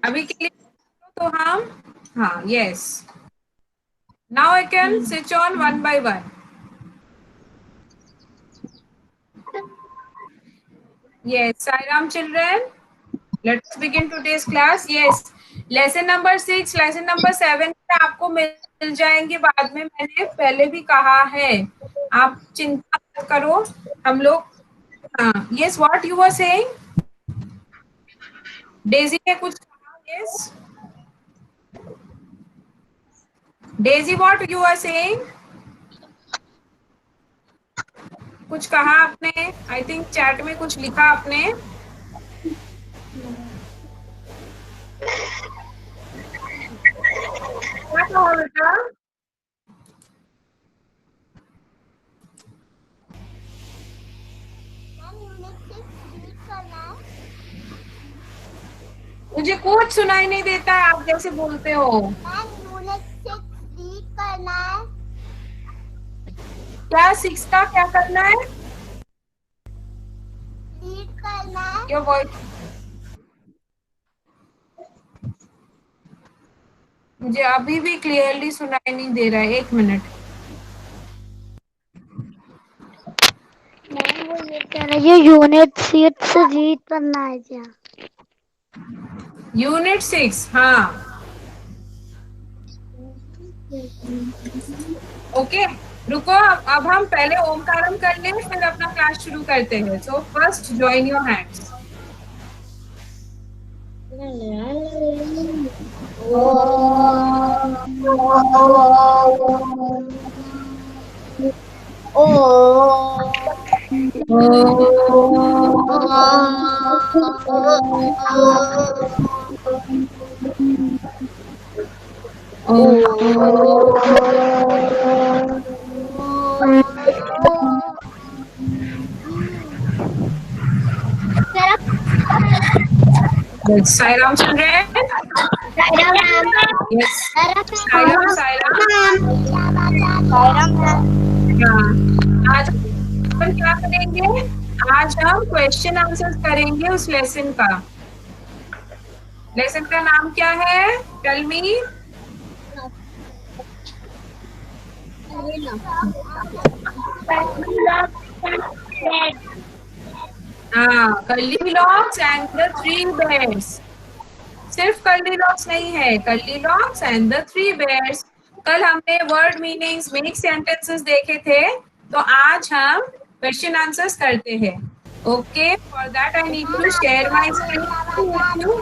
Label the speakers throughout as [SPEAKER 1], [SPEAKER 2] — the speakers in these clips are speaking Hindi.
[SPEAKER 1] अभी के लिए तो हम, हाँ, yes, now I can switch on one by one. Yes, Sairam children, let's begin today's class. Yes, lesson number 6, lesson number 7 आपको मिल जाएंगे बाद में. मैंने पहले भी कहा है, आप चिंता मत करो. हम लोग, हाँ, yes, what you were saying? Daisy ने कुछ कहा. Yes, Daisy, what you were saying? कुछ कहा आपने, आई थिंक चैट में कुछ लिखा आपने. क्या कहा बेटा? मुझे कुछ सुनाई नहीं देता है, आप जैसे बोलते हो.
[SPEAKER 2] करना है.
[SPEAKER 1] क्या 6 का क्या करना है?
[SPEAKER 2] रीड करना है.
[SPEAKER 1] क्या वॉइस मुझे अभी भी क्लियरली सुनाई नहीं दे रहा है. 1 मिनट.
[SPEAKER 2] मैम वो ये कह रही है यूनिट 6 रीड करना है क्या?
[SPEAKER 1] यूनिट 6, हाँ, ओके. रुको, अब हम पहले ओमकारम कर लें, फिर अपना क्लास शुरू करते हैं. So first join your hands. Sairam children. Yes. Sairam, Sairam. हाँ, आज अपन क्या करेंगे? आज हम क्वेश्चन आंसर करेंगे उस लेसन का. लेसन का नाम क्या है? Tell me. हाँ, curly locks and the 3 bears. सिर्फ कर्ली लॉक्स नहीं है, curly locks and the 3 bears. कल हमने वर्ड मीनिंग्स, मेक सेंटेंसेस देखे थे, तो आज हम क्वेश्चन आंसर्स करते हैं. Okay, for that I need to share my screen with you.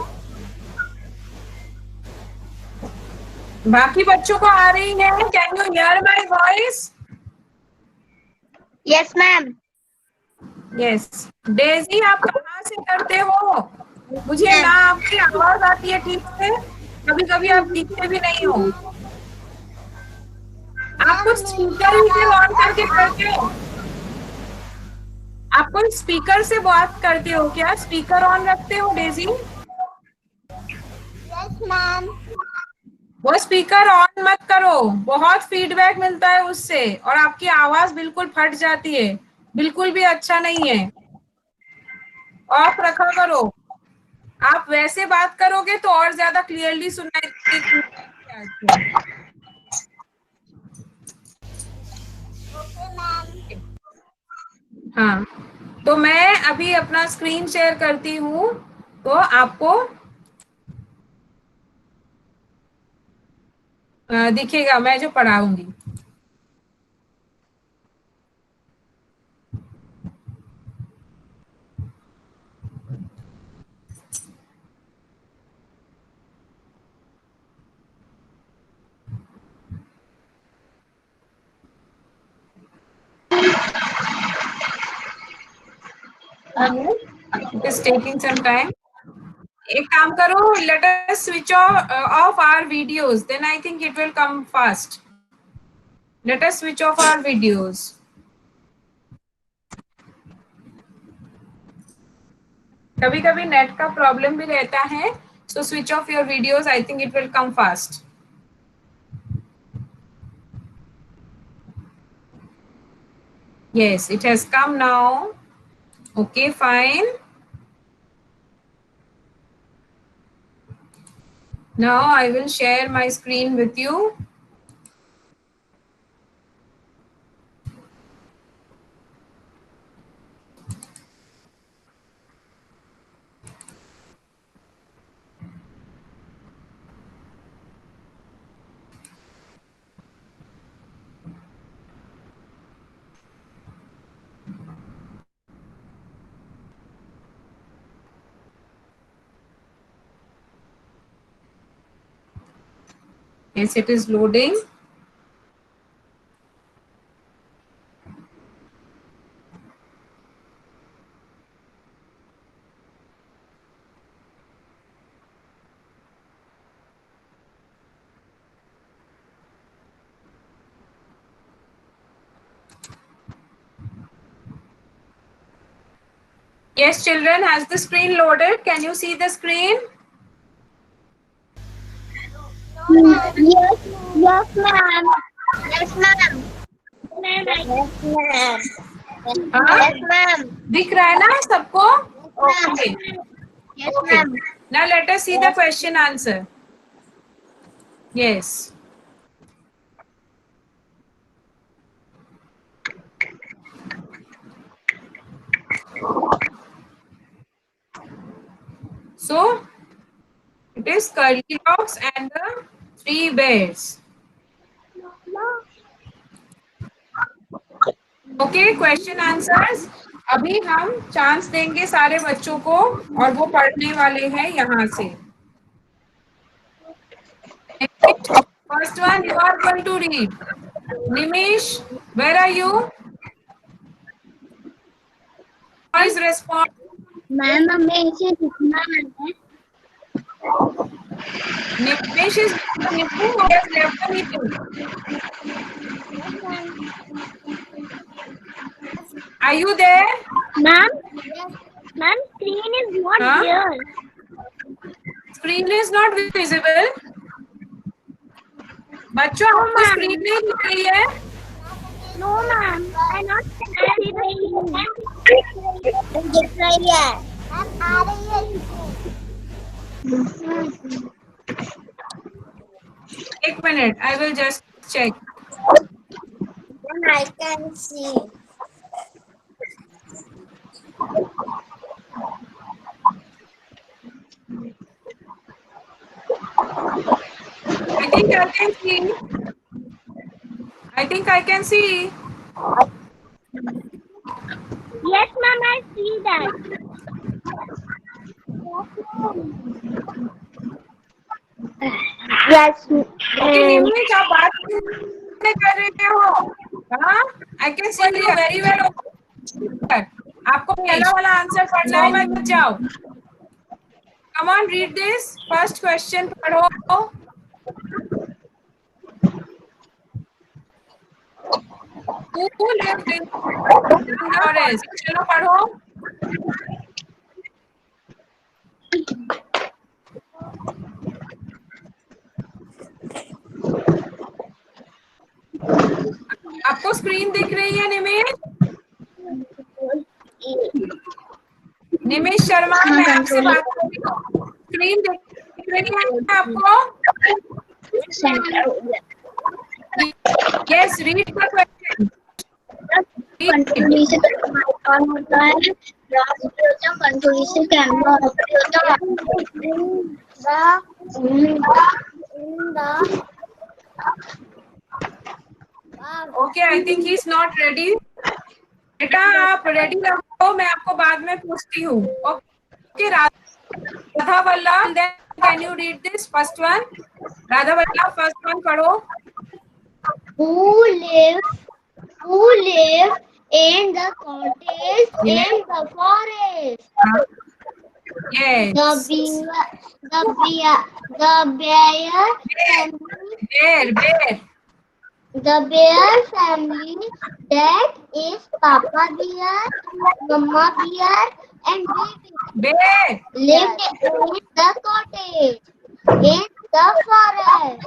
[SPEAKER 1] बाकी बच्चों को आ रही है? Can you hear my voice?
[SPEAKER 2] Yes ma'am.
[SPEAKER 1] Yes. Daisy, आप कहाँ से करते हो? मुझे ना आपकी आवाज आती है ठीक से, कभी कभी आप दिखते भी नहीं हो. आप कुछ स्पीकर ही से ऑन करके करते हो? आप कोई स्पीकर से बात करते हो क्या? स्पीकर ऑन रखते हो डेजी?
[SPEAKER 2] Yes ma'am.
[SPEAKER 1] वो स्पीकर ऑन मत करो, बहुत फीडबैक मिलता है उससे, और आपकी आवाज बिल्कुल फट जाती है. बिल्कुल भी अच्छा नहीं है. ऑफ रखा करो. आप वैसे बात करोगे तो और ज्यादा क्लियरली सुनाई देगी.
[SPEAKER 2] Okay ma'am.
[SPEAKER 1] हाँ, तो मैं अभी अपना स्क्रीन शेयर करती हूँ, तो आपको दिखेगा मैं जो पढ़ाऊंगी. It is taking some time. एक काम करो, let us switch off our videos, then I think it will come fast. Let us switch off our videos. कभी कभी नेट का प्रॉब्लम भी रहता है, so switch off your videos, I think it will come fast. Yes, it has come now. Okay, fine. Now I will share my screen with you. Yes, it is loading. Yes, children, has the screen loaded? Can you see the screen?
[SPEAKER 2] Yes, yes, ma'am. Yes, ma'am. Yes, ma'am.
[SPEAKER 1] हाँ,
[SPEAKER 2] Yes, ma'am.
[SPEAKER 1] दिख रहा है ना सबको? Okay.
[SPEAKER 2] Yes,
[SPEAKER 1] Okay.
[SPEAKER 2] ma'am.
[SPEAKER 1] Now let us see the question answer. Yes. So it is Goldilocks and the Three Bears. Okay, question answers. अभी हम चांस देंगे सारे बच्चों को और वो पढ़ने वाले हैं यहाँ से. First one you are going to read. Nimish, where are you? Please respond.
[SPEAKER 2] Ma'am हमें इसे लिखना है.
[SPEAKER 1] Nimish is the meeting or has left the meeting? Are you there?
[SPEAKER 2] Ma'am, ma'am, screen is not
[SPEAKER 1] Huh?
[SPEAKER 2] here.
[SPEAKER 1] Screen is not visible. बच्चों आपको स्क्रीन नहीं दिख रही है?
[SPEAKER 2] No, ma'am, I not see the screen. दिख रही है. मैम आ रही है.
[SPEAKER 1] एक minute, I will just check.
[SPEAKER 2] Then I can see.
[SPEAKER 1] I think I can see. I think I can see.
[SPEAKER 2] Yes, ma'am, I see that. Yes.
[SPEAKER 1] Okay, निमिष आप बात नहीं कर रहे हो? हाँ, I can see you very well. आपको पहला वाला आंसर पढ़ना है मत जाओ. Come on, read this. First question पढ़ो. Who lived in the forest? चलो पढ़ो. आपको स्क्रीन दिख रही है निमिष? निमिष शर्मा, मैं आपसे बात कर रही हूँ. स्क्रीन दिख रही है आपको? Yes, read the question.
[SPEAKER 2] Control से कौन होता है? कंट्रोल से कैमरा होता है.
[SPEAKER 1] Okay, I think he's not ready. बेटा आप रेडी रहो, मैं आपको बाद में पूछती हूँ. Okay, Radha Vallabh, then can you read this first one? Radha Vallabh, first one पढ़ो.
[SPEAKER 2] Who live in the cottage in the forest?
[SPEAKER 1] Yes.
[SPEAKER 2] The bear family. That is Papa Bear, Mama Bear, and baby
[SPEAKER 1] Bear.
[SPEAKER 2] lived in the cottage in the forest.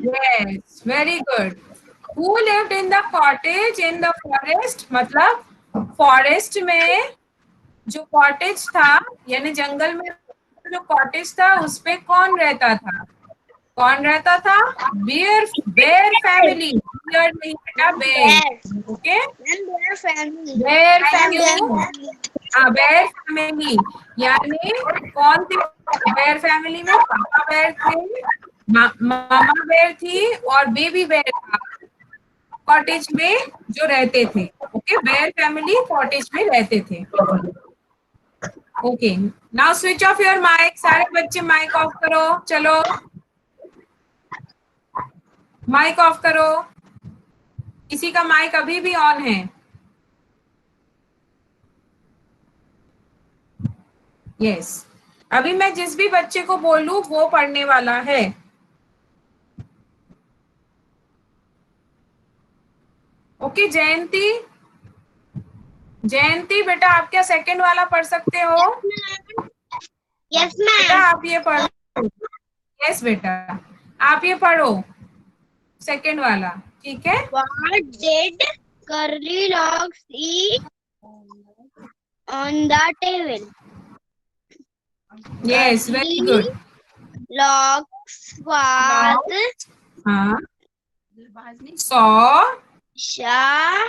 [SPEAKER 1] Yes, very good. Who lived in the cottage in the forest? मतलब forest में जो cottage था, यानी जंगल में जो कॉटेज था उस पे कौन रहता था? कौन रहता था? Bear, bear family. बियर नहीं बेटा, bear. Okay,
[SPEAKER 2] And their family.
[SPEAKER 1] Bear
[SPEAKER 2] And their
[SPEAKER 1] family.
[SPEAKER 2] family.
[SPEAKER 1] हाँ, बेयर फैमिली, यानी कौन थे बेयर फैमिली में? पापा बेयर थे, मामा बेयर थी और बेबी बेयर था कॉटेज में जो रहते थे। ओके, बेयर फैमिली कॉटेज में रहते थे। Okay, now switch off your mic. सारे बच्चे माइक ऑफ करो। चलो, माइक ऑफ करो। किसी का माइक अभी भी ऑन है? यस, अभी मैं जिस भी बच्चे को बोलूं वो पढ़ने वाला है। ओके, जयंती, जयंती बेटा आप क्या सेकंड वाला पढ़ सकते हो?
[SPEAKER 2] Yes,
[SPEAKER 1] बेटा
[SPEAKER 2] ma'am.
[SPEAKER 1] आप ये पढ़ो। यस बेटा, आप ये पढ़ो सेकंड वाला, ठीक है?
[SPEAKER 2] What did Curly Logs eat on the table?
[SPEAKER 1] Yes, very good.
[SPEAKER 2] Logs was
[SPEAKER 1] हाँ, सौ।
[SPEAKER 2] Shah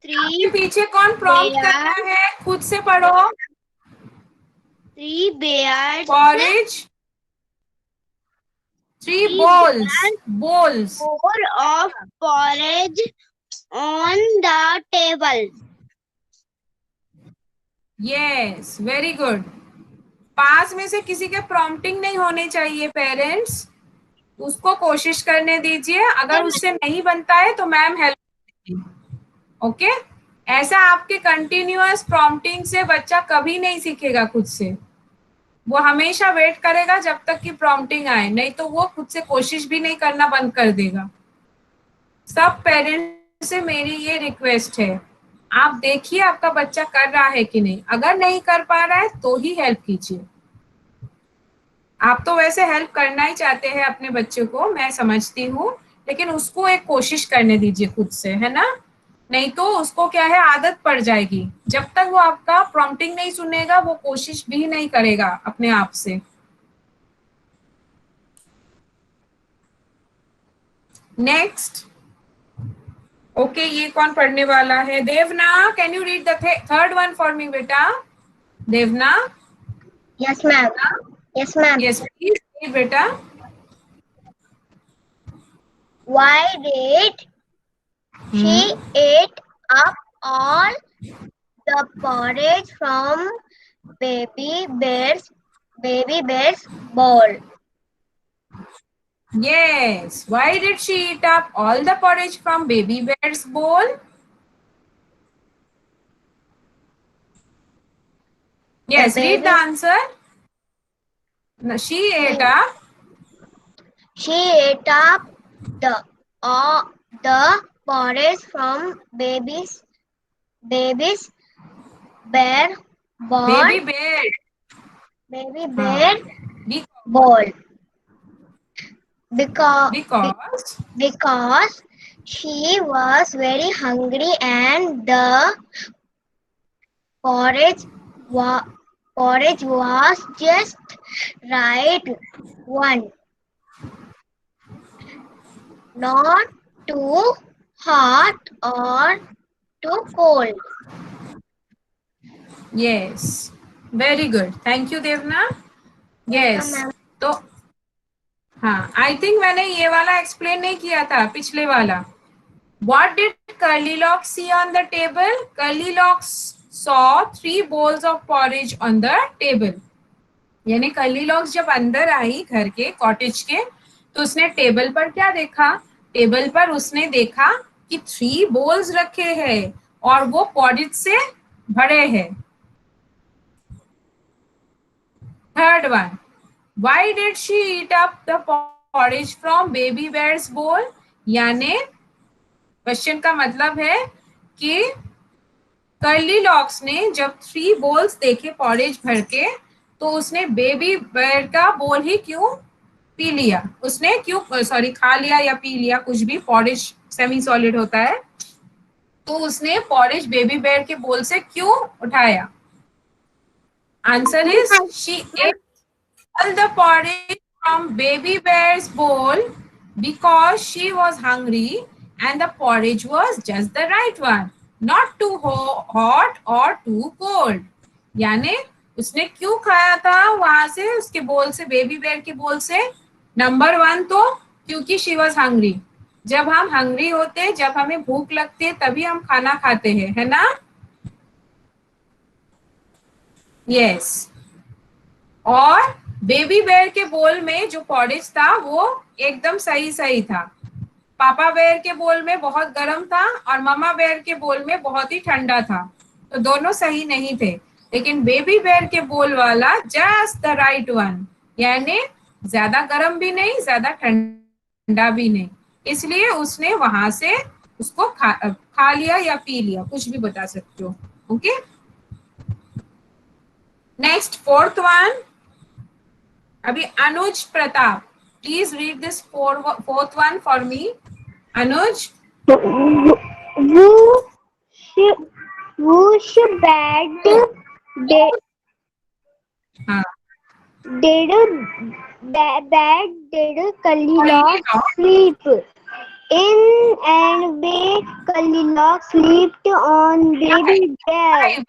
[SPEAKER 1] आपके
[SPEAKER 2] three
[SPEAKER 1] पीछे कौन प्रॉम्प्ट कर
[SPEAKER 2] bears,
[SPEAKER 1] रहा है? खुद से पढ़ो।
[SPEAKER 2] 3 bears,
[SPEAKER 1] porridge, 3
[SPEAKER 2] 3
[SPEAKER 1] bowls,
[SPEAKER 2] bears,
[SPEAKER 1] bowls।
[SPEAKER 2] bowl of porridge on the table.
[SPEAKER 1] Yes, very good. पास में से किसी के प्रॉम्प्टिंग नहीं होने चाहिए पेरेंट्स, उसको कोशिश करने दीजिए। अगर उससे नहीं बनता है तो मैम हेल्प करेगी। ओके, ऐसा आपके कंटिन्यूअस प्रॉम्प्टिंग से बच्चा कभी नहीं सीखेगा खुद से। वो हमेशा वेट करेगा जब तक कि प्रॉम्प्टिंग आए, नहीं तो वो खुद से कोशिश भी नहीं करना बंद कर देगा। सब पेरेंट्स से मेरी ये रिक्वेस्ट है, आप देखिए आपका बच्चा कर रहा है कि नहीं। अगर नहीं कर पा रहा है तो ही हेल्प कीजिए। आप तो वैसे हेल्प करना ही चाहते हैं अपने बच्चे को, मैं समझती हूँ, लेकिन उसको एक कोशिश करने दीजिए खुद से, है ना? नहीं तो उसको क्या है, आदत पड़ जाएगी। जब तक वो आपका प्रॉम्प्टिंग नहीं सुनेगा वो कोशिश भी नहीं करेगा अपने आप से। नेक्स्ट। ओके, ये कौन पढ़ने वाला है? Devna, can you read the third one for me बेटा? Devna.
[SPEAKER 2] Yes, ma'am. Yes, ma'am.
[SPEAKER 1] Yes please read बेटा।
[SPEAKER 2] Why did she ate up all the porridge from baby bear's bowl?
[SPEAKER 1] Yes. Why did she eat up all the porridge from baby bear's bowl? Yes, read the answer. No, she ate up.
[SPEAKER 2] She ate up the porridge from baby's bear bowl.
[SPEAKER 1] Baby bear.
[SPEAKER 2] Baby bear
[SPEAKER 1] Be-
[SPEAKER 2] bowl. Because she was very hungry and the porridge was just right one. Not too hot or too cold.
[SPEAKER 1] Yes. Very good. Thank you, Devna. Yes. तो हाँ, आई थिंक मैंने ये वाला एक्सप्लेन नहीं किया था, पिछले वाला। What did Curlylocks see on the table? Curlylocks saw 3 bowls of porridge on the table. यानी कर्लीलॉक्स जब अंदर आई घर के, कॉटेज के, तो उसने टेबल पर क्या देखा? टेबल पर उसने देखा कि 3 बोल्स रखे हैं और वो पॉरिज से भरे हैं। Third one, why did she eat up the porridge from baby bear's bowl? यानी क्वेश्चन का मतलब है कि कर्लीलॉक्स ने जब 3 बोल्स देखे पॉरेज भर के, तो उसने बेबी बेयर का बोल ही क्यों पी लिया? उसने क्यों, सॉरी, खा लिया या पी लिया, कुछ भी, पॉरेज सेमी सॉलिड होता है, तो उसने पॉरेज बेबी बेयर के बोल से क्यों उठाया? Answer is she ate all the porridge from baby bear's bowl because she was hungry and the porridge was just the right one, not too hot or too cold. यानी उसने क्यों खाया था वहां से उसके बोल से, बेबी बेयर के बोल से? नंबर वन तो क्योंकि शी वॉज हंग्री। जब हम हंग्री होते, जब हमें भूख लगती है तभी हम खाना खाते हैं, है ना? यस। और बेबी बेयर के बोल में जो पॉरिज था वो एकदम सही सही था। पापा बेयर के बोल में बहुत गर्म था और ममा बेयर के बोल में बहुत ही ठंडा था, तो दोनों सही नहीं थे। लेकिन बेबी बेयर के बोल वाला जस्ट द राइट वन, यानी ज्यादा गर्म भी नहीं ज्यादा ठंडा भी नहीं, इसलिए उसने वहां से उसको खा लिया या पी लिया, कुछ भी बता सकते हो। Okay, next fourth one. अभी Anuj Pratap, please read this fourth one for me. Anuj.
[SPEAKER 2] Whose bed did
[SPEAKER 1] हाँ,
[SPEAKER 2] did bed did Goldilocks sleep in, and where Goldilocks slept on baby bear?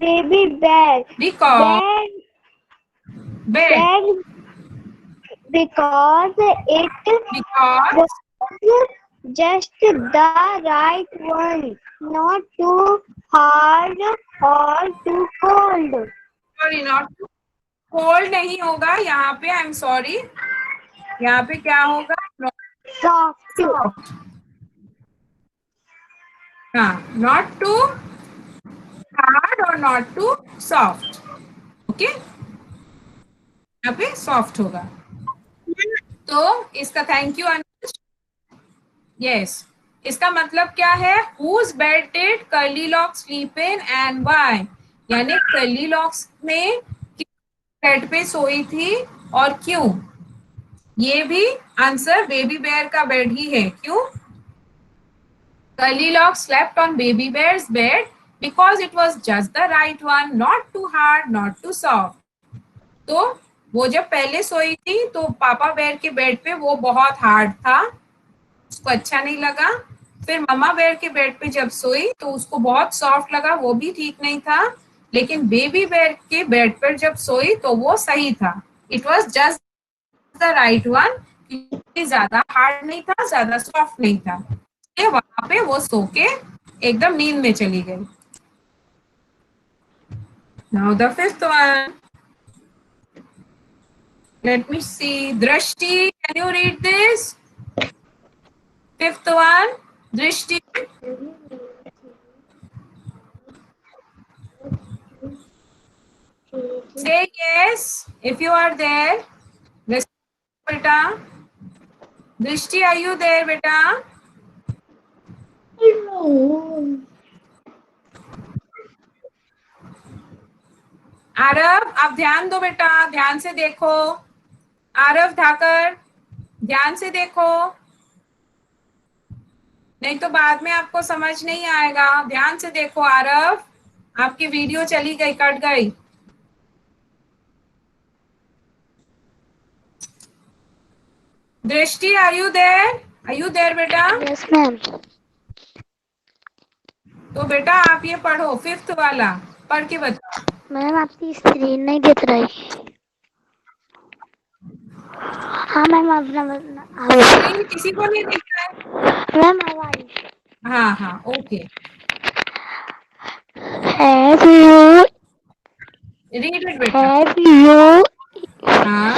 [SPEAKER 2] Baby bear.
[SPEAKER 1] because
[SPEAKER 2] Bed,
[SPEAKER 1] bed,
[SPEAKER 2] because it
[SPEAKER 1] because
[SPEAKER 2] was just the right one, not too hard or too cold.
[SPEAKER 1] Sorry not cold नहीं होगा यहाँ पे, आई एम सॉरी, यहाँ पे क्या होगा?
[SPEAKER 2] Soft.
[SPEAKER 1] सॉफ्ट। हाँ, नॉट टू हार्ड और नॉट टू सॉफ्ट। ओके, यहाँ पे सॉफ्ट होगा। तो इसका थैंक यू अनुज। यस, इसका मतलब क्या है? Whose bed did Curly Locks sleep in and why? यानी कर्ली लॉक्स ने बेड पे सोई थी और क्यों? ये भी आंसर बेबी बेयर का बेड ही है। क्यों? Curly Locks slept on baby bear's bed because it was just the right one, not too hard, not too soft. तो वो जब पहले सोई थी तो पापा बेयर के बेड पे वो बहुत हार्ड था, उसको अच्छा नहीं लगा। फिर मम्मा बेयर के बेड पे जब सोई तो उसको बहुत सॉफ्ट लगा, वो भी ठीक नहीं था। लेकिन बेबी बेयर के बेड पर जब सोई तो वो सही था। It was just the right one, ज्यादा हार्ड नहीं था ज्यादा सॉफ्ट नहीं था, वहां पे वो सो के एकदम नींद में चली गई। Now the fifth one. Let me see. Drishti, can you read this? Fifth one. Drishti. Say yes if you are there. Beta. Drishti, are you there, beta? Aarav, आप ध्यान दो बेटा, ध्यान से देखो। आरव धाकर, ध्यान से देखो, नहीं तो बाद में आपको समझ नहीं आएगा। ध्यान से देखो आरव, आपकी वीडियो चली गई, कट गई। Drishti, are you there? Are you there बेटा?
[SPEAKER 2] Yes, ma'am.
[SPEAKER 1] तो बेटा आप ये पढ़ो, फिफ्थ वाला पढ़ के बताओ।
[SPEAKER 2] मैम आपकी स्क्रीन नहीं दिख रही। हाँ मैम, अपना
[SPEAKER 1] स्क्रीन किसी को नहीं दिख रहा है?
[SPEAKER 2] मैम आवाज।
[SPEAKER 1] हाँ हाँ, okay.
[SPEAKER 2] Have you
[SPEAKER 1] read it बेटा।
[SPEAKER 2] have you
[SPEAKER 1] हाँ,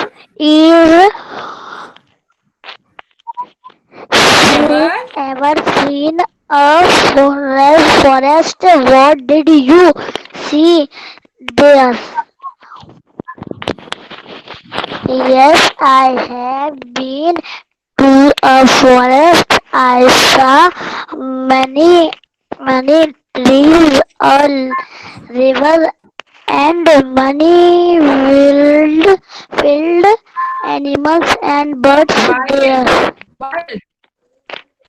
[SPEAKER 2] ever
[SPEAKER 1] ever
[SPEAKER 2] ever seen a forest? What did you see there? Yes, I have been to a forest. I saw many trees, a river, and many wild animals and birds there.
[SPEAKER 1] Wild.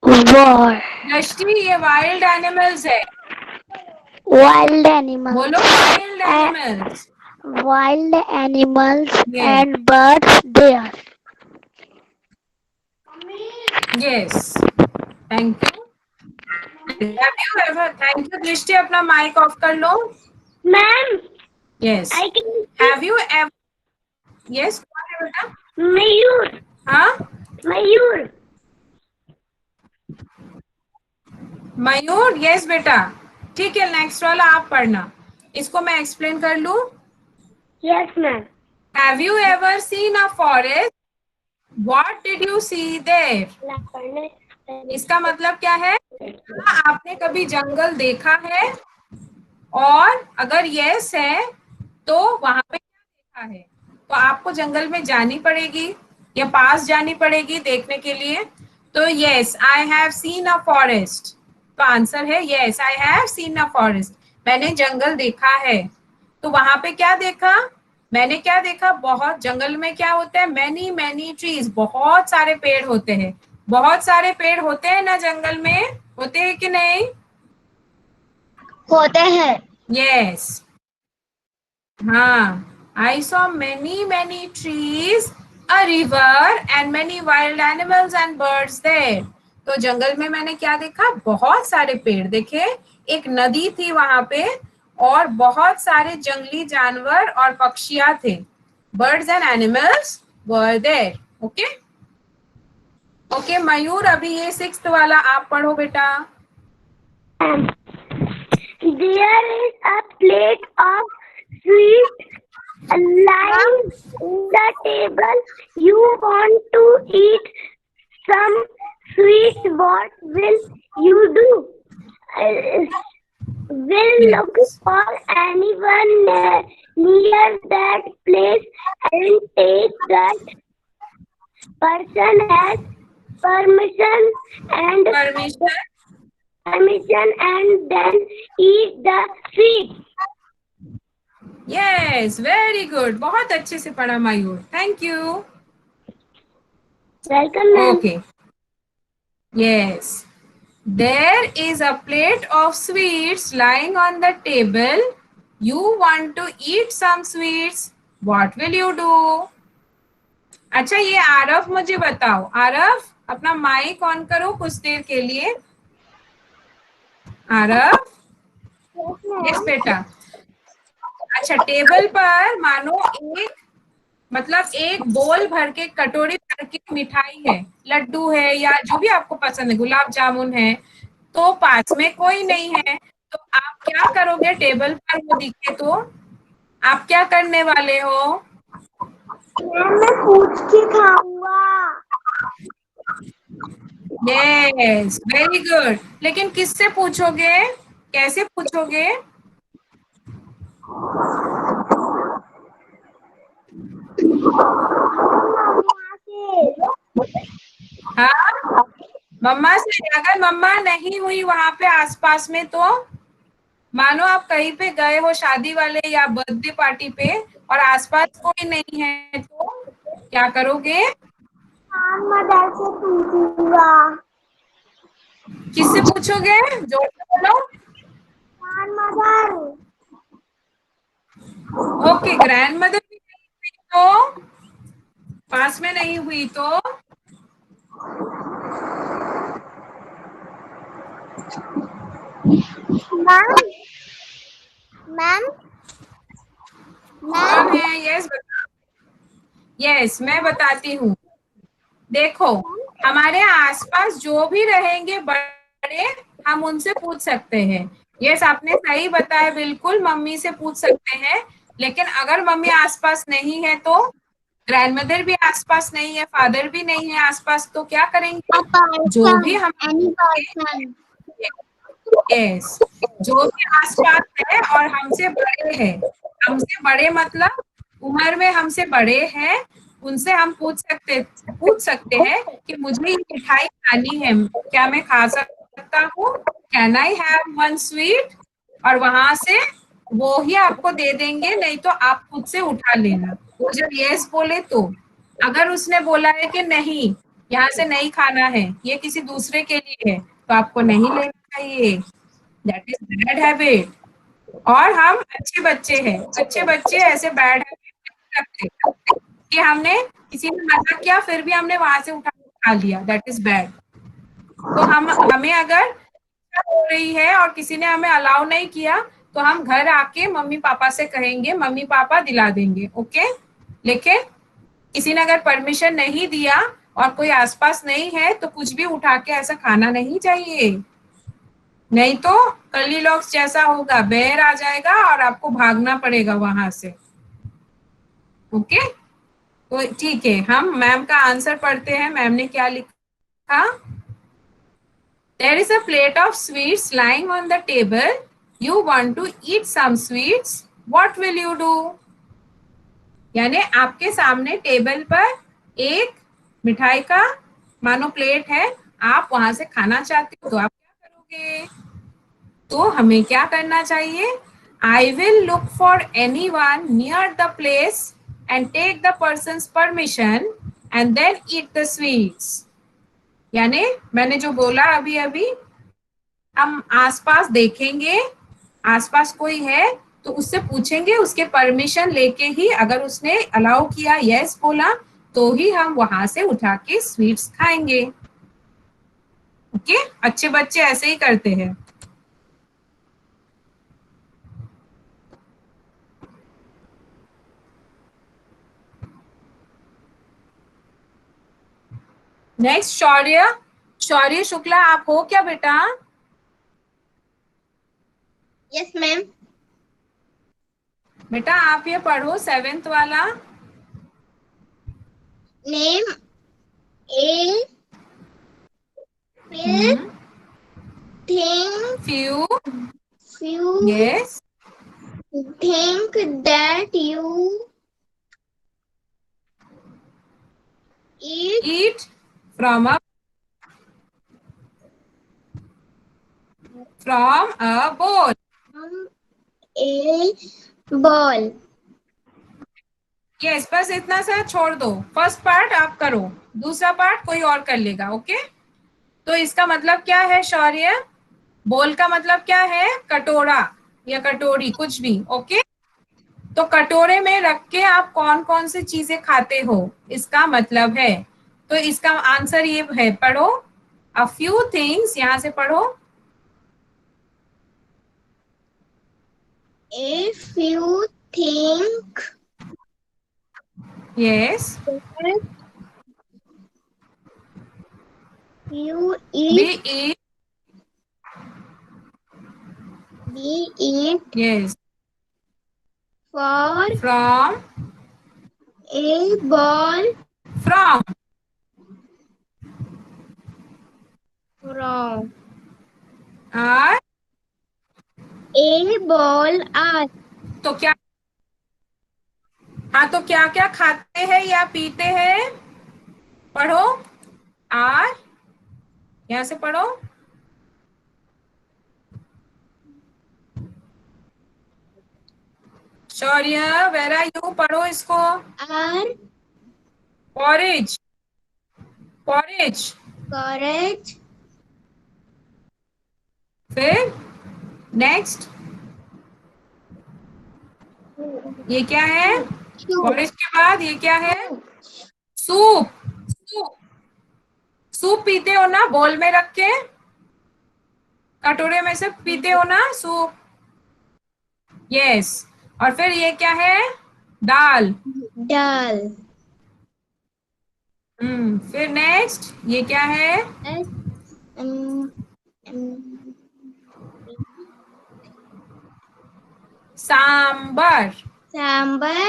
[SPEAKER 2] Wow.
[SPEAKER 1] दृष्टि, ये वाइल्ड एनिमल्स है।
[SPEAKER 2] Wild animals.
[SPEAKER 1] बोलो wild animals.
[SPEAKER 2] Wild animals
[SPEAKER 1] Yes.
[SPEAKER 2] and birds there.
[SPEAKER 1] Yes. Thank you. Have you ever? Thank you दृष्टि, अपना माइक ऑफ कर लो.
[SPEAKER 2] Ma'am,
[SPEAKER 1] Yes.
[SPEAKER 2] I can see
[SPEAKER 1] Have you ever? Yes. कौन है बेटा?
[SPEAKER 2] Mayur.
[SPEAKER 1] हाँ.
[SPEAKER 2] Mayur.
[SPEAKER 1] मयूर. यस बेटा. ठीक है, नेक्स्ट वाला आप पढ़ना. इसको मैं एक्सप्लेन कर लूं.
[SPEAKER 2] Yes, ma'am.
[SPEAKER 1] Have you ever seen a forest? What did you see there? इसका मतलब क्या है? हाँ, आपने कभी जंगल देखा है? और अगर यस है तो वहां पे क्या देखा है? तो आपको जंगल में जानी पड़ेगी या पास जानी पड़ेगी देखने के लिए. तो yes, I have seen a forest. तो आंसर है yes, I have seen a forest. मैंने जंगल देखा है. तो वहां पे क्या देखा? मैंने क्या देखा? बहुत. जंगल में क्या होता है? Many many trees. बहुत सारे पेड़ होते हैं. बहुत सारे पेड़ होते हैं ना जंगल में. होते हैं कि नहीं?
[SPEAKER 2] होते हैं.
[SPEAKER 1] यस. हाँ. I saw many many trees, a river and many wild animals and birds there. तो जंगल में मैंने क्या देखा? बहुत सारे पेड़ देखे, एक नदी थी वहां पे, और बहुत सारे जंगली जानवर और पक्षियां थे. Birds and animals were there. Okay. Okay Mayur, अभी ये 6th वाला आप पढ़ो बेटा.
[SPEAKER 2] There is a plate of sweet lying on the table. You want to eat some sweet? What will you do? Will look for anyone near that place and take that person has permission and then eat the sweet.
[SPEAKER 1] Yes, very good. बहुत अच्छे से पढ़ा Mayur. Thank you.
[SPEAKER 2] Welcome, ma'am.
[SPEAKER 1] Okay. Yes. There is a plate of sweets lying on the table. You want to eat some sweets. What will you do? अच्छा, ये आरफ मुझे बताओ. आरफ, अपना माइक ऑन करो कुछ देर के लिए. आरफ. यस बेटा. अच्छा, टेबल पर मानो एक बोल भर के, कटोरी भर के मिठाई है, लड्डू है या जो भी आपको पसंद है, गुलाब जामुन है. तो पास में कोई नहीं है, तो आप क्या करोगे? टेबल पर वो दिखे तो आप क्या करने वाले हो?
[SPEAKER 2] मैं पूछ के खाऊंगा.
[SPEAKER 1] Yes, very good. लेकिन किससे पूछोगे? कैसे पूछोगे? हाँ, मम्मा से. अगर मम्मा नहीं हुई वहां पे आसपास में, तो मानो आप कहीं पे गए हो शादी वाले या बर्थडे पार्टी पे और आसपास कोई नहीं है, तो क्या करोगे?
[SPEAKER 2] मदर से पूछूंगा.
[SPEAKER 1] किससे पूछोगे? जोर से बोलो.
[SPEAKER 2] मदर.
[SPEAKER 1] ओके, ग्रैंड मदर भी नहीं हुई तो, पास में नहीं हुई तो
[SPEAKER 2] मैम. मैम.
[SPEAKER 1] कौन है? यस यस, मैं बताती हूँ. देखो, हमारे आसपास जो भी रहेंगे बड़े, हम उनसे पूछ सकते हैं. यस, आपने सही बताया. बिल्कुल, मम्मी से पूछ सकते हैं. लेकिन अगर मम्मी आसपास नहीं है तो, ग्रैंडमदर भी आसपास नहीं है, फादर भी नहीं है आसपास, तो क्या करेंगे? जो भी हम यस, जो भी आसपास है और हमसे बड़े हैं, हमसे बड़े मतलब उम्र में हमसे बड़े हैं, उनसे हम पूछ सकते हैं कि मुझे ये मिठाई खानी है, क्या मैं खा सकता हूँ? Can I have one sweet? और वहां से वो ही आपको दे देंगे, नहीं तो आप खुद से उठा लेना. वो जब यस बोले तो. अगर उसने बोला है कि नहीं, यहाँ से नहीं खाना है, ये किसी दूसरे के लिए है, तो आपको नहीं लेना चाहिए. That is bad habit. और हम अच्छे बच्चे हैं, अच्छे बच्चे ऐसे बैड हैबिट नहीं रखते कि हमने किसी ने मना किया फिर भी हमने वहां से उठा के खा लिया, दैट इज बैड। तो हम हमें अगर इच्छा हो रही है और किसी ने हमें अलाउ नहीं किया तो हम घर आके मम्मी पापा से कहेंगे, मम्मी पापा दिला देंगे, ओके। लेकिन किसी ने अगर परमिशन नहीं दिया और कोई आसपास नहीं है तो कुछ भी उठा के ऐसा खाना नहीं चाहिए, नहीं तो कर्ली लॉक्स जैसा होगा, बेर आ जाएगा और आपको भागना पड़ेगा वहां से, ओके। तो ठीक है, हम मैम का आंसर पढ़ते हैं, मैम ने क्या लिखा। There is a plate of sweets lying on the table. You want to eat some sweets. What will you do? यानी आपके सामने टेबल पर एक मिठाई का मानो प्लेट है, आप वहां से खाना चाहते हो तो आप क्या करोगे? तो हमें क्या करना चाहिए? I will look for anyone near the place and take the person's permission and then eat the sweets. यानी मैंने जो बोला अभी अभी, हम आसपास देखेंगे, आसपास कोई है तो उससे पूछेंगे, उसके परमिशन लेके ही, अगर उसने अलाउ किया, यस बोला, तो ही हम वहां से उठा के स्वीट्स खाएंगे, ओके। अच्छे बच्चे ऐसे ही करते हैं। नेक्स्ट शौर्य, शौर्य शुक्ला, आप हो क्या बेटा?
[SPEAKER 2] Yes, ma'am.
[SPEAKER 1] बेटा आप ये पढ़ो 7th वाला।
[SPEAKER 2] Name a fifth thing.
[SPEAKER 1] Few,
[SPEAKER 2] Few
[SPEAKER 1] yes,
[SPEAKER 2] think that you eat
[SPEAKER 1] eat from a बोल।
[SPEAKER 2] from a ball.
[SPEAKER 1] यस, बस इतना सा छोड़ दो, फर्स्ट पार्ट आप करो, दूसरा पार्ट कोई और कर लेगा, ओके। तो इसका मतलब क्या है शौर्य? बोल का मतलब क्या है? कटोरा या कटोरी, कुछ भी, ओके। तो कटोरे में रख के आप कौन कौन सी चीजें खाते हो, इसका मतलब है। तो इसका आंसर ये है, पढ़ो, अ फ्यू थिंग्स, यहां से पढ़ो।
[SPEAKER 2] A few think
[SPEAKER 1] yes,
[SPEAKER 2] that you
[SPEAKER 1] be
[SPEAKER 2] eat.
[SPEAKER 1] E,
[SPEAKER 2] We eat
[SPEAKER 1] yes,
[SPEAKER 2] for
[SPEAKER 1] from,
[SPEAKER 2] a ball
[SPEAKER 1] from,
[SPEAKER 2] from
[SPEAKER 1] R,
[SPEAKER 2] a ball are.
[SPEAKER 1] तो क्या, हाँ तो क्या क्या खाते हैं या पीते हैं? पढ़ो, आर, यहां से पढ़ो। शौर्य, वेर आर यू, पढ़ो इसको।
[SPEAKER 2] Are
[SPEAKER 1] porridge, porridge,
[SPEAKER 2] courage.
[SPEAKER 1] फिर नेक्स्ट, ये क्या है?
[SPEAKER 2] Soup.
[SPEAKER 1] पॉरेज के बाद ये क्या है? सूप, सूप, सूप पीते हो ना बोल में रख के, कटोरे में से पीते हो ना सूप, यस। और फिर ये क्या है? दाल।
[SPEAKER 2] Dal.
[SPEAKER 1] फिर नेक्स्ट ये क्या है?
[SPEAKER 2] S um, um,
[SPEAKER 1] sambar,
[SPEAKER 2] sambar.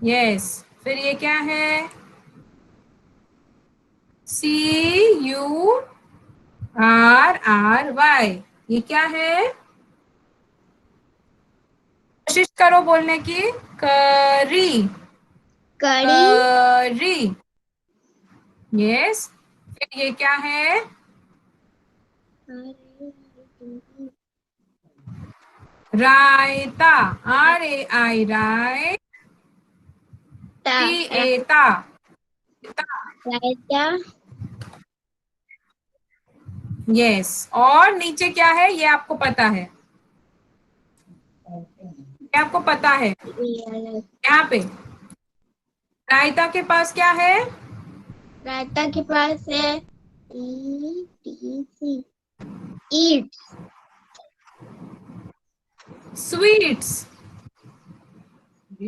[SPEAKER 1] Yes. फिर ये क्या है? C U R R Y, ये क्या है? कोशिश करो बोलने की, करी,
[SPEAKER 2] Curry.
[SPEAKER 1] करी, यस। फिर ये क्या है? रायता, आर ए आई, राय,
[SPEAKER 2] Ta.
[SPEAKER 1] टी ए ता,
[SPEAKER 2] Raita.
[SPEAKER 1] यस। और नीचे क्या है ये आपको पता है, क्या आपको पता है? यहाँ पे रायता के पास क्या है?
[SPEAKER 2] रायता के पास है ETC ईट
[SPEAKER 1] स्वीट्स।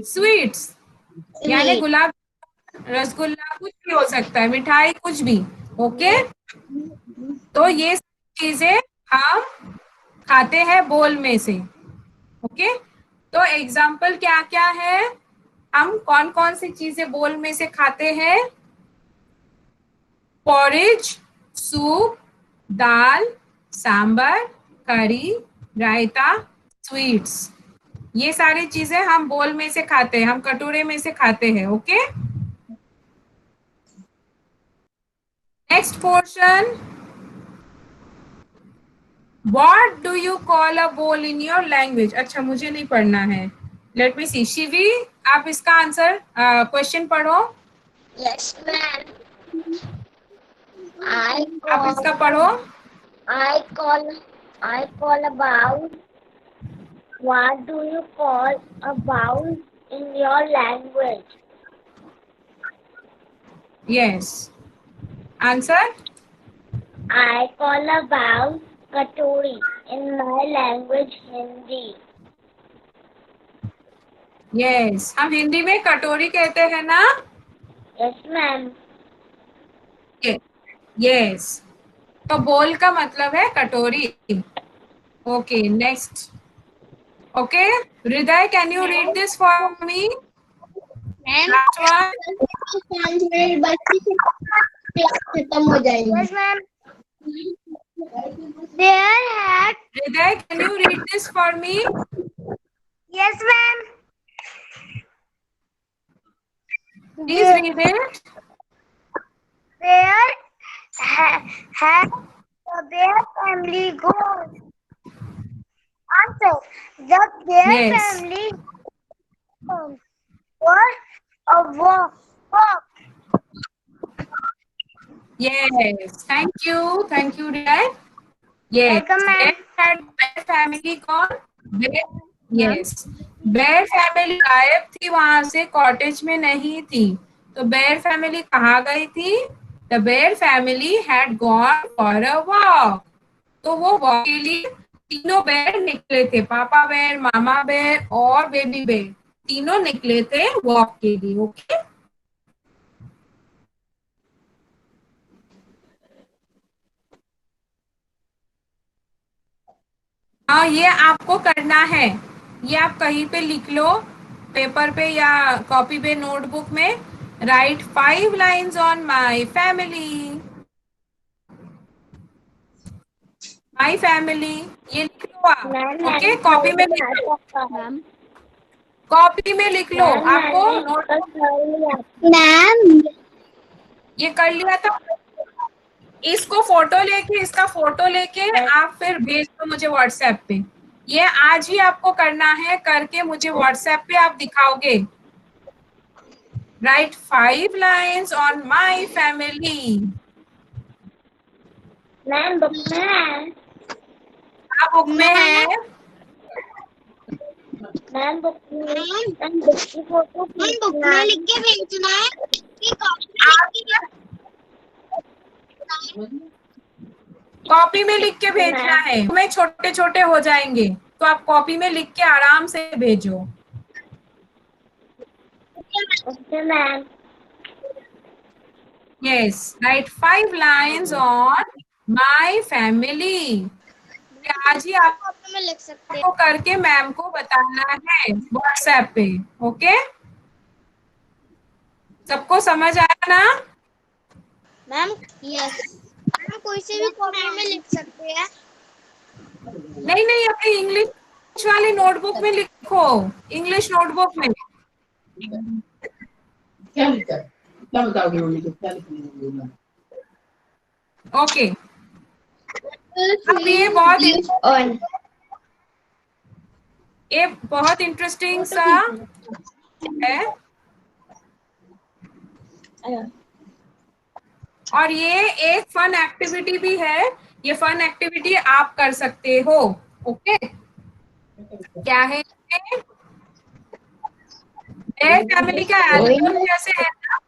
[SPEAKER 1] स्वीट्स यानी गुलाब, रसगुल्ला, कुछ भी हो सकता है, मिठाई कुछ भी। ओके, तो ये चीजें हम खाते हैं बोल में से। ओके, तो एग्जाम्पल क्या क्या है, हम कौन कौन सी चीजें बोल में से खाते हैं? पॉरेज, सूप, दाल, सांबर, करी, रायता, स्वीट्स, ये सारी चीजें हम बोल में से खाते हैं, हम कटोरे में से खाते हैं। Okay, next portion, what do you call a bowl in your language? अच्छा, मुझे नहीं पढ़ना है, लेट मी सी। शिवी, आप इसका आंसर क्वेश्चन पढ़ो।
[SPEAKER 2] यस मैम
[SPEAKER 1] आप इसका पढ़ो।
[SPEAKER 2] I call a bowl. What do you call a bowl in your language?
[SPEAKER 1] Yes, answer.
[SPEAKER 2] I call a bowl katori in my language Hindi.
[SPEAKER 1] Yes, हम हिंदी में कटोरी कहते हैं ना?
[SPEAKER 2] Yes ma'am.
[SPEAKER 1] यस, तो बोल का मतलब है कटोरी। Okay, next. ओके, हृदय, can you read this for me? Last one.
[SPEAKER 2] 5 minute बच्ची से क्लास खत्म हो जाएगी। Yes ma'am. There had.
[SPEAKER 1] हृदय, can you read this for me?
[SPEAKER 2] Yes ma'am.
[SPEAKER 1] Please read it.
[SPEAKER 2] Where had the bear family gone? Answer. The bear
[SPEAKER 1] Yes.
[SPEAKER 2] family gone for a walk.
[SPEAKER 1] Yes, thank you, हृदय। Yes,
[SPEAKER 2] Welcome, ma'am.
[SPEAKER 1] where had bear family gone? Bear, yes, bear family गायब थी, वहां से कॉटेज में नहीं थी, तो bear family कहाँ गई थी? The bear family had gone for a walk. तो वो वॉक के लिए तीनों बेर निकले थे, पापा बेर, मामा बेर और बेबी बेर, तीनों निकले थे वॉक के लिए। ओके, हाँ, ये आपको करना है, ये आप कहीं पे लिख लो, पेपर पे या कॉपी पे, नोटबुक में। Right 5 lines on my family. My family, ये लिख लो आप। ओके, कॉपी में लिख लो, कॉपी में लिख लो, आपको नोटबुक।
[SPEAKER 2] मैम
[SPEAKER 1] ये कर लिया था, इसको फोटो लेके, इसका फोटो लेके आप फिर भेज दो मुझे व्हाट्सएप पे। ये आज ही आपको करना है, करके मुझे व्हाट्सएप पे आप दिखाओगे। Write 5 lines on my family.
[SPEAKER 2] Ma'am book में है।
[SPEAKER 1] आप बुक में है?
[SPEAKER 2] मैम बुक की फोटो बुक में लिख के भेजना है कि
[SPEAKER 1] कॉपी में लिख के भेजना है, हमें छोटे छोटे हो जाएंगे, तो आप कॉपी में लिख के आराम से भेजो।
[SPEAKER 2] Okay ma'am.
[SPEAKER 1] Yes, right 5 lines on my family. आज ही आप
[SPEAKER 2] में लिख सकते
[SPEAKER 1] को करके मैम को बताना है व्हाट्सएप पे। ओके, सबको समझ आया ना?
[SPEAKER 2] मैम। यस मैम, कोई से भी कॉपी में लिख सकते हैं।
[SPEAKER 1] नहीं नहीं, अपनी इंग्लिश वाली नोटबुक में लिखो, इंग्लिश नोटबुक में।
[SPEAKER 3] क्या लिखा है? क्या बताओगे मम्मी को, क्या लिखना?
[SPEAKER 1] ओके, अब ये बहुत इंटरेस्टिंग सा है, और ये एक फन एक्टिविटी भी है, ये फन एक्टिविटी आप कर सकते हो। ओके, क्या है? बेयर फैमिली का एल्बम जैसे है ना।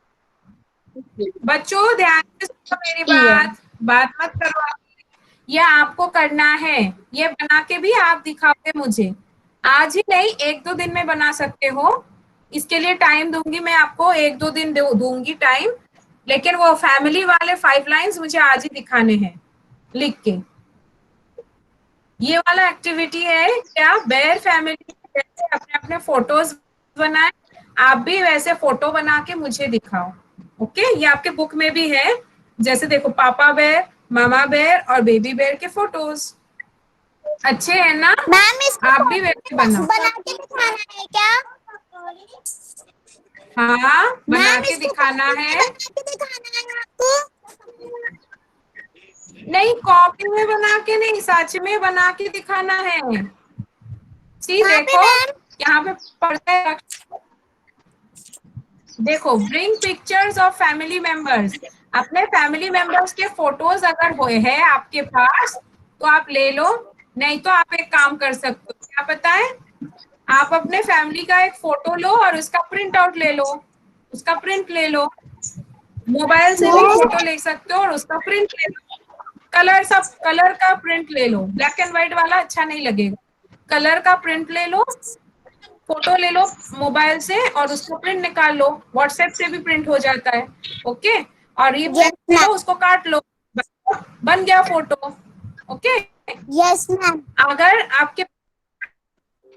[SPEAKER 1] बच्चों ध्यान से सुनो मेरी बात मत करो आप। ये आपको करना है, ये बना के भी आप दिखाओगे मुझे। आज ही नहीं, 1-2 दिन में बना सकते हो। इसके लिए टाइम दूंगी मैं आपको, 1-2 दिन दूंगी टाइम। लेकिन वो फैमिली वाले 5 लाइंस मुझे आज ही दिखाने हैं लिख के। ये वाला एक्टिविटी है क्या, बेयर फैमिली जैसे अपने अपने फोटोज बनाए, आप भी वैसे फोटो बना के मुझे दिखाओ। ओके, ये आपके बुक में भी है। जैसे देखो, पापा बेयर, मामा बेयर और बेबी बेयर के फोटोज अच्छे हैं ना।
[SPEAKER 2] मैम इसको
[SPEAKER 1] आप भी वैसे बनाओ।
[SPEAKER 2] बना के दिखाना है क्या?
[SPEAKER 1] हाँ, बना
[SPEAKER 2] मैम
[SPEAKER 1] के
[SPEAKER 2] इसको
[SPEAKER 1] दिखाना
[SPEAKER 2] कॉपी में
[SPEAKER 1] है।
[SPEAKER 2] बना के दिखाना है आपको?
[SPEAKER 1] नहीं, कॉपी में बना के नहीं, सच में बना के दिखाना है। सी
[SPEAKER 2] कहाँ पे
[SPEAKER 1] देखो,
[SPEAKER 2] मैम?
[SPEAKER 1] यहाँ पे पढ़ते हैं। देखो, bring pictures of family members. अपने फैमिली मेंबर्स के फोटोज अगर हुए हैं आपके पास तो आप ले लो, नहीं तो आप एक काम कर सकते हो, क्या पता है, आप अपने फैमिली का एक फोटो लो और उसका प्रिंट आउट ले लो, उसका प्रिंट ले लो। मोबाइल से भी फोटो ले सकते हो और उसका प्रिंट ले लो। कलर का प्रिंट ले लो, ब्लैक एंड व्हाइट वाला अच्छा नहीं लगेगा। कलर का प्रिंट ले लो, फोटो ले लो मोबाइल से और उसको प्रिंट निकाल लो, व्हाट्सएप से भी प्रिंट हो जाता है। ओके, और ये
[SPEAKER 2] यस
[SPEAKER 1] प्रिंट ले लो,
[SPEAKER 2] मैम।
[SPEAKER 1] उसको काट लो, बन गया फोटो। Okay,
[SPEAKER 2] yes ma'am.
[SPEAKER 1] अगर आपके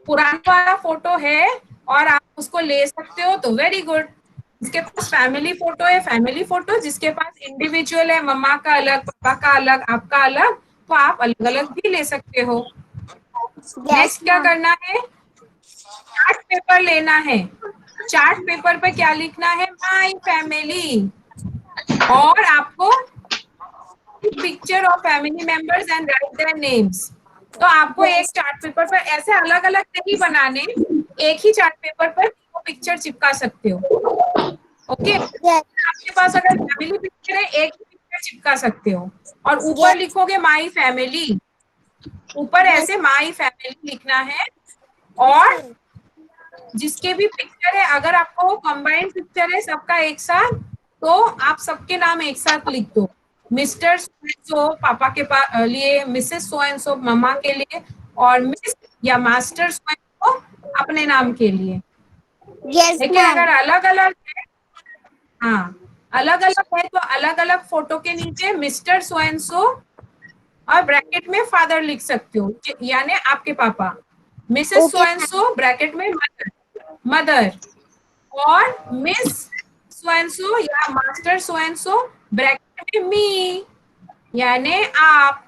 [SPEAKER 1] पुराना वाला फोटो है और आप उसको ले सकते हो तो वेरी गुड। जिसके पास फैमिली फोटो है, फैमिली फोटो, जिसके पास इंडिविजुअल है, मम्मा का अलग, पापा का अलग, आपका अलग, तो आप अलग अलग भी ले सकते हो।
[SPEAKER 2] यस
[SPEAKER 1] नेक्स्ट क्या
[SPEAKER 2] मैम।
[SPEAKER 1] करना है, चार्ट पेपर लेना है। चार्ट पेपर पे क्या लिखना है, माई फैमिली, और आपको picture of family members and right their names. तो आपको एक
[SPEAKER 2] यस
[SPEAKER 1] चार्ट पेपर पर ऐसे अलग अलग नहीं बनाने, एक ही चार्ट पेपर पर वो पिक्चर चिपका सकते हो। ओके,
[SPEAKER 2] यस
[SPEAKER 1] आपके पास अगर फैमिली पिक्चर है, एक ही पिक्चर चिपका सकते हो और ऊपर
[SPEAKER 2] यस
[SPEAKER 1] लिखोगे माई फैमिली, ऊपर
[SPEAKER 2] यस।
[SPEAKER 1] ऐसे माई फैमिली लिखना है। और जिसके भी पिक्चर है, अगर आपको वो कंबाइंड पिक्चर है सबका एक साथ, तो आप सबके नाम एक साथ लिख दो। मिस्टर सो पापा के लिए, मिसेस सो एंड सो मम्मा के लिए, और मिस या मास्टर सो एंड सो अपने नाम के लिए।
[SPEAKER 2] यस
[SPEAKER 1] लेकिन
[SPEAKER 2] मैम।
[SPEAKER 1] अगर अलग अलग है, हाँ, अलग अलग है तो अलग अलग फोटो के नीचे मिस्टर सो एंड सो और ब्रैकेट में फादर लिख सकते हो, यानी आपके पापा। Mrs so
[SPEAKER 2] okay
[SPEAKER 1] and
[SPEAKER 2] ma'am.
[SPEAKER 1] So bracket में मदर, और मिस सो एंड सो या master so and so bracket में मी, यानी आप।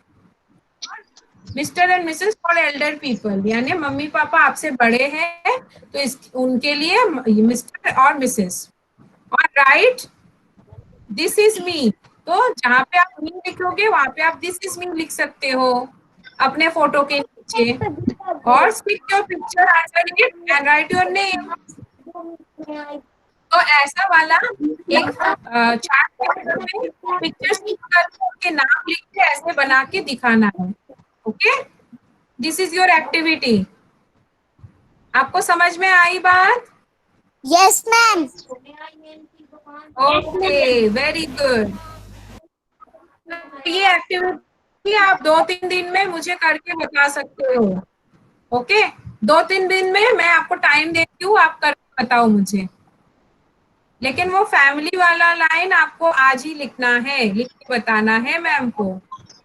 [SPEAKER 1] Mister and Mrs for Elder people, यानी मम्मी पापा आपसे बड़े हैं तो उनके लिए मिस्टर और मिसेस। और राइट दिस इज मी, तो जहाँ पे आप मी लिखोगे वहां पे आप दिस इज मी लिख सकते हो अपने फोटो के नीचे। और stick your picture under it and right your name. तो ऐसा वाला एक चार्ट पेपर में पिक्चर्स करके उनके नाम लिख के ऐसे बना के दिखाना है। Okay, this is your activity. आपको समझ में आई बात?
[SPEAKER 2] Yes ma'am.
[SPEAKER 1] Okay, very good. ये एक्टिविटी आप 2-3 दिन में मुझे करके बता सकते हो। ओके, 2-3 दिन में मैं आपको टाइम देती हूँ, आप करके बताओ मुझे। लेकिन वो फैमिली वाला लाइन आपको आज ही लिखना है, लिख के बताना है मैम को।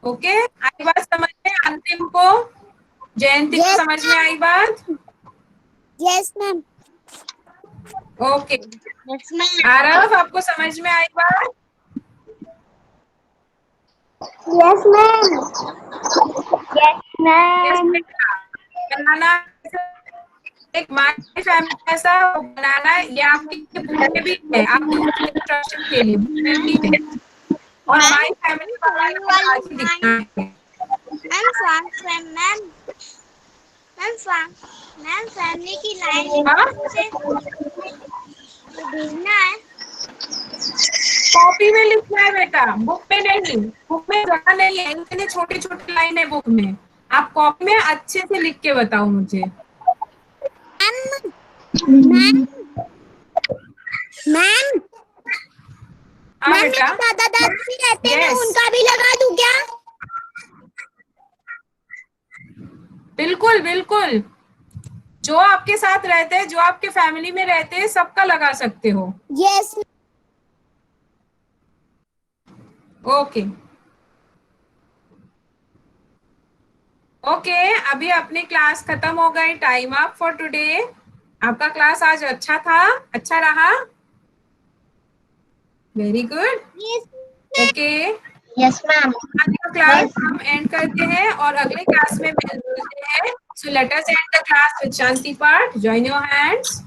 [SPEAKER 1] ओके, आई बात समझ में? अंतिम को, जयंती को
[SPEAKER 2] यस
[SPEAKER 1] समझ में आई बात?
[SPEAKER 2] Yes ma'am.
[SPEAKER 1] Okay,
[SPEAKER 2] yes ma'am.
[SPEAKER 1] Aarav आपको समझ में आई बात?
[SPEAKER 2] Yes ma'am. Yes
[SPEAKER 1] yes
[SPEAKER 2] ma'am.
[SPEAKER 1] बेटा, बनाना एक माई फैमिली ऐसा बनाना है, ये आपकी बुक में भी है, आपकी इंस्ट्रक्शन के लिए बुक में भी है। और
[SPEAKER 2] मैम
[SPEAKER 1] माई फैमिली वाला
[SPEAKER 2] फैमिली
[SPEAKER 1] लाइन
[SPEAKER 2] वाली
[SPEAKER 1] आज ही
[SPEAKER 2] लाइन।
[SPEAKER 1] दिखना है।
[SPEAKER 2] मैम मैम फैमिली की लाइन
[SPEAKER 1] हाँ,
[SPEAKER 2] से भेजना है।
[SPEAKER 1] कॉपी में लिखना है बेटा, बुक में नहीं। बुक में जगह नहीं है, इतने छोटे छोटे लाइन है बुक में। आप कॉपी में अच्छे से लिख के बताओ मुझे।
[SPEAKER 2] मैम मैम
[SPEAKER 1] हाँ
[SPEAKER 2] मैम
[SPEAKER 1] बेटा,
[SPEAKER 2] मेरे दादा दादी रहते हैं,
[SPEAKER 1] Yes.
[SPEAKER 2] उनका भी लगा दूं क्या?
[SPEAKER 1] बिल्कुल बिल्कुल, जो आपके साथ रहते हैं, जो आपके फैमिली में रहते हैं, सबका लगा सकते हो।
[SPEAKER 2] यस।
[SPEAKER 1] ओके ओके, अभी अपनी क्लास खत्म हो गई, टाइम अप फॉर टुडे। आपका क्लास आज अच्छा था, अच्छा रहा? Very good. Okay,
[SPEAKER 2] yes ma'am.
[SPEAKER 1] आज का क्लास हम एंड करते हैं और अगले क्लास में मिलते हैं। So let us end the class with shanti path. Join your hands.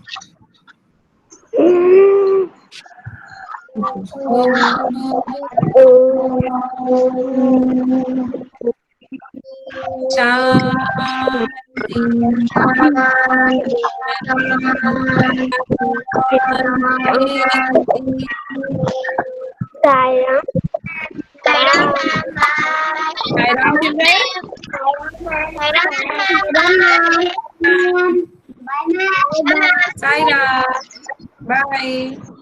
[SPEAKER 1] Shanti
[SPEAKER 2] Sairam.
[SPEAKER 1] Sai Ram children. Sai Ram. Bye.